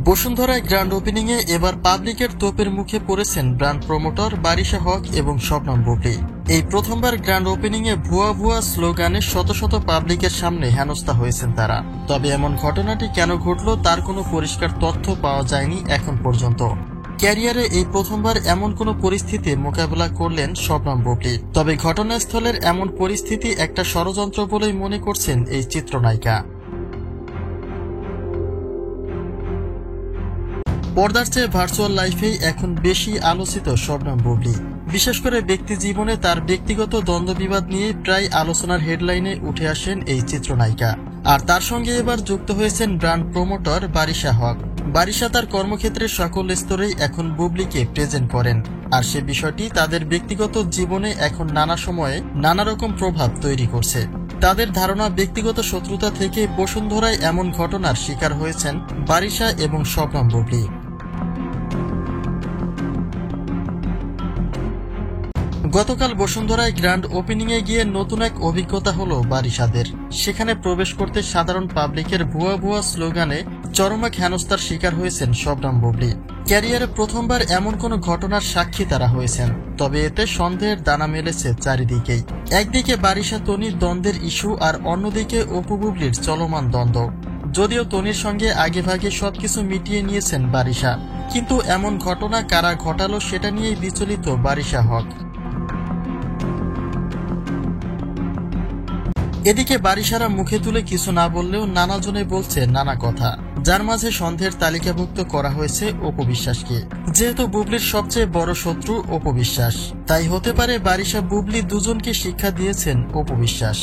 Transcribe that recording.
বসুন্ধরায় grand ওপেনিংয়ে এবার পাবলিকের তোপের মুখে পড়েছেন ব্র্যান্ড প্রমোটর বারিশা হক এবং শবনম বুবলী। এই প্রথমবার গ্র্যান্ড ওপেনিংয়ে ভুয়া ভুয়া স্লোগানে শত শত পাবলিকের সামনে হেনস্থা হয়েছেন তারা। তবে এমন ঘটনাটি কেন ঘটল তার কোনো পরিষ্কার তথ্য পাওয়া যায়নি এখন পর্যন্ত। ক্যারিয়ারে এই প্রথমবার এমন কোনো পরিস্থিতি মোকাবেলা করলেন শবনম বুবলী। তবে ঘটনাস্থলের এমন পরিস্থিতি একটা ষড়যন্ত্র বলেই মনে করছেন এই চিত্রনায়িকা। পর্দার চেয়ে ভার্চুয়াল লাইফেই এখন বেশি আলোচিত শবনম বুবলী। বিশেষ করে ব্যক্তি জীবনে তার ব্যক্তিগত দ্বন্দ্ববিবাদ নিয়ে প্রায় আলোচনার হেডলাইনে উঠে আসেন এই চিত্রনায়িকা। আর তার সঙ্গে এবার যুক্ত হয়েছেন ব্র্যান্ড প্রমোটর বারিশা হক। বারিশা তার কর্মক্ষেত্রের সকল স্তরেই এখন বুবলীকে প্রেজেন্ট করেন, আর সে বিষয়টি তাদের ব্যক্তিগত জীবনে এখন নানা সময়ে নানা রকম প্রভাব তৈরি করছে। তাদের ধারণা, ব্যক্তিগত শত্রুতা থেকে বসুন্ধরায় এমন ঘটনার শিকার হয়েছেন বারিশা এবং শবনম বুবলী। গতকাল বসুন্ধরায় গ্র্যান্ড ওপেনিংয়ে গিয়ে নতুন এক অভিজ্ঞতা হলো বারিশাদের। সেখানে প্রবেশ করতে সাধারণ পাবলিকের ভুয়া ভুয়া স্লোগানে চরম এক হেনস্থার শিকার হয়েছেন শবনম বুবলী। ক্যারিয়ারে প্রথমবার এমন কোনো ঘটনার সাক্ষী তারা হয়েছেন, তবে এতে সন্দেহের দানা মেলেছে চারিদিকেই। একদিকে বারিশা তনির দ্বন্দ্বের ইস্যু, আর অন্যদিকে অপু বুবলীর চলমান দ্বন্দ্ব। যদিও তনির সঙ্গে আগেভাগে সবকিছু মিটিয়ে নিয়েছেন বারিশা, কিন্তু এমন ঘটনা কারা ঘটালো সেটা নিয়েই বিচলিত বারিশা হক। এদিকে বারিশারা মুখে তুলে কিছু না বললেও নানাজনে বলছে নানা কথা, যার মাঝে সন্দেহের তালিকাভুক্ত করা হয়েছে অপু বিশ্বাসকে। যেহেতু বুবলীর সবচেয়ে বড় শত্রু অপু বিশ্বাস, তাই হতে পারে বারিশা বুবলী দুজনকে শিক্ষা দিয়েছেন অপু বিশ্বাস।